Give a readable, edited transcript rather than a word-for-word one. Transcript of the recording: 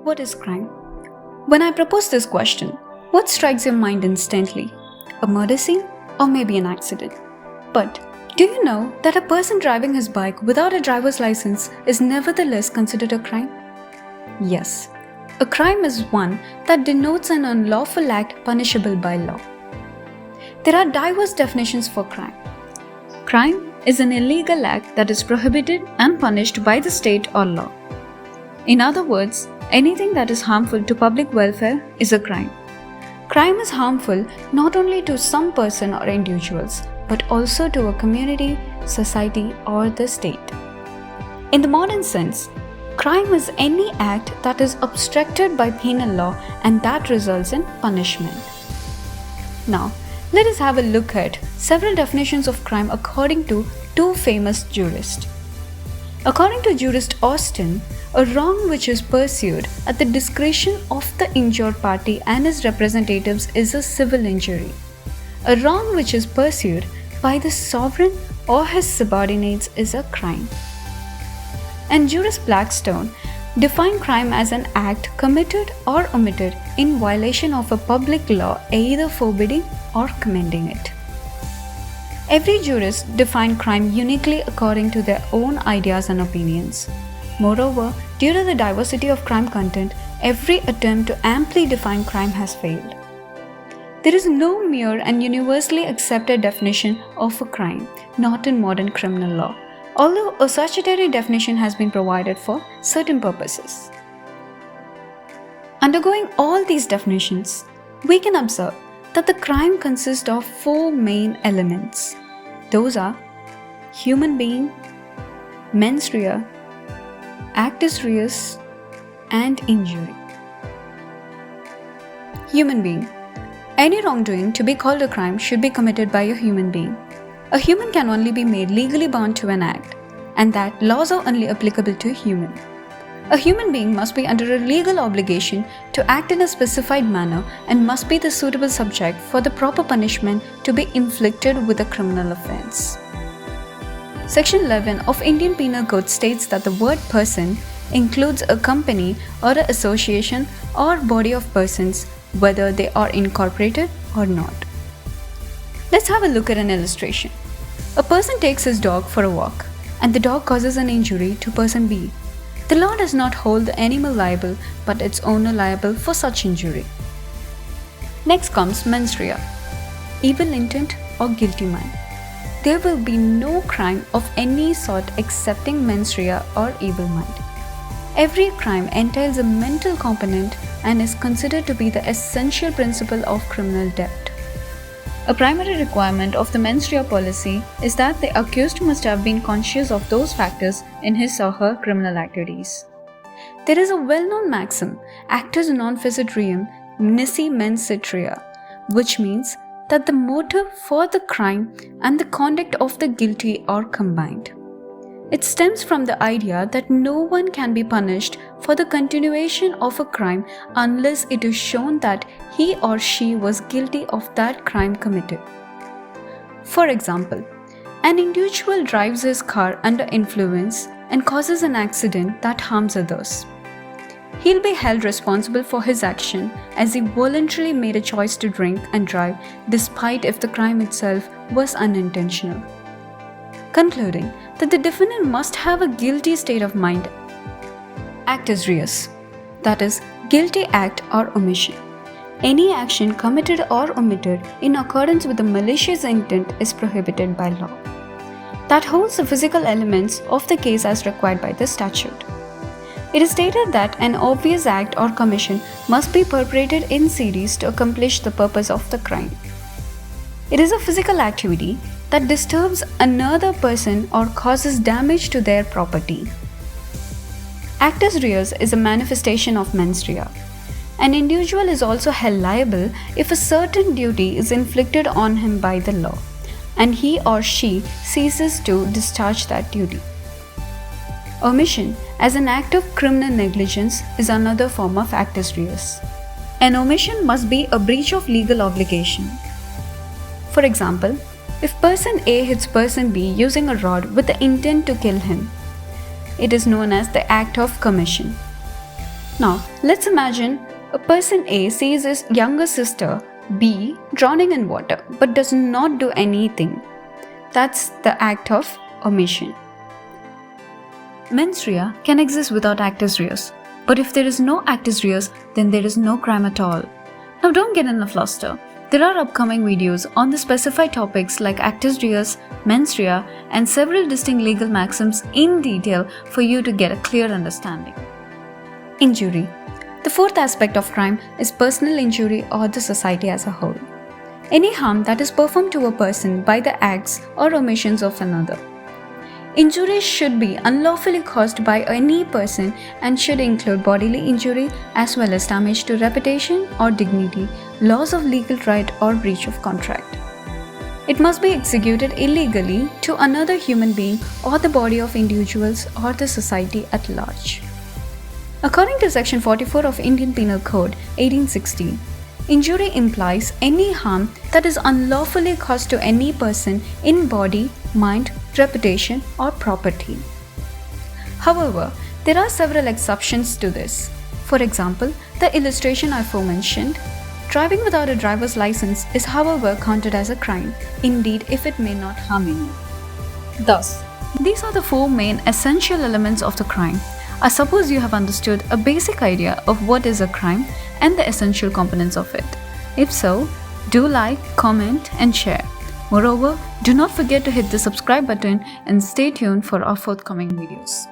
What is crime? When I propose this question, what strikes your mind instantly? A murder scene or maybe an accident? But do you know that a person driving his bike without a driver's license is nevertheless considered a crime? Yes, a crime is one that denotes an unlawful act punishable by law. There are diverse definitions for crime. Crime is an illegal act that is prohibited and punished by the state or law. In other words, anything that is harmful to public welfare is a crime. Crime is harmful not only to some person or individuals, but also to a community, society, or the state. In the modern sense, crime is any act that is obstructed by penal law and that results in punishment. Now, let us have a look at several definitions of crime according to two famous jurists. According to jurist Austin, a wrong which is pursued at the discretion of the injured party and his representatives is a civil injury. A wrong which is pursued by the sovereign or his subordinates is a crime. And jurist Blackstone defined crime as an act committed or omitted in violation of a public law either forbidding or commending it. Every jurist defined crime uniquely according to their own ideas and opinions. Moreover, due to the diversity of crime content, every attempt to amply define crime has failed. There is no mere and universally accepted definition of a crime, not in modern criminal law, although a statutory definition has been provided for certain purposes. Undergoing all these definitions, we can observe that the crime consists of four main elements. Those are human being, mens rea, actus reus, and injury. Human being. Any wrongdoing to be called a crime should be committed by a human being. A human can only be made legally bound to an act, and that laws are only applicable to a human. A human being must be under a legal obligation to act in a specified manner and must be the suitable subject for the proper punishment to be inflicted with a criminal offense. Section 11 of Indian Penal Code states that the word person includes a company or an association or body of persons, whether they are incorporated or not. Let's have a look at an illustration. A person takes his dog for a walk, and the dog causes an injury to person B. The law does not hold the animal liable, but its owner liable for such injury. Next comes mens rea, evil intent or guilty mind. There will be no crime of any sort excepting mens rea or evil mind. Every crime entails a mental component and is considered to be the essential principle of criminal debt. A primary requirement of the mens rea policy is that the accused must have been conscious of those factors in his or her criminal activities. There is a well-known maxim, actus non facit reum nisi mens sit rea, which means that the motive for the crime and the conduct of the guilty are combined. It stems from the idea that no one can be punished for the continuation of a crime unless it is shown that he or she was guilty of that crime committed. For example, an individual drives his car under influence and causes an accident that harms others. He'll be held responsible for his action as he voluntarily made a choice to drink and drive despite if the crime itself was unintentional. Concluding that the defendant must have a guilty state of mind. Actus reus, that is, guilty act or omission. Any action committed or omitted in accordance with a malicious intent is prohibited by law. That holds the physical elements of the case as required by the statute. It is stated that an obvious act or commission must be perpetrated in series to accomplish the purpose of the crime. It is a physical activity that disturbs another person or causes damage to their property. Actus reus is a manifestation of mens rea. An individual is also held liable if a certain duty is inflicted on him by the law, and he or she ceases to discharge that duty. Omission, as an act of criminal negligence, is another form of actus reus. An omission must be a breach of legal obligation. For example, if person A hits person B using a rod with the intent to kill him, it is known as the act of commission. Now, let's imagine a person A sees his younger sister B drowning in water but does not do anything. That's the act of omission. Mens rea can exist without actus reus, but if there is no actus reus, then there is no crime at all. Now don't get in a fluster. There are upcoming videos on the specified topics like actus reus, mens rea, and several distinct legal maxims in detail for you to get a clear understanding. Injury. The fourth aspect of crime is personal injury or the society as a whole. Any harm that is performed to a person by the acts or omissions of another. Injuries should be unlawfully caused by any person and should include bodily injury as well as damage to reputation or dignity, loss of legal right or breach of contract. It must be executed illegally to another human being or the body of individuals or the society at large. According to Section 44 of Indian Penal Code 1860, injury implies any harm that is unlawfully caused to any person in body, mind, reputation, or property. However, there are several exceptions to this. For example, the illustration aforementioned, driving without a driver's license is however counted as a crime, indeed if it may not harm any. Thus, these are the four main essential elements of the crime. I suppose you have understood a basic idea of what is a crime and the essential components of it. If so, do like, comment, and share. Moreover, do not forget to hit the subscribe button and stay tuned for our forthcoming videos.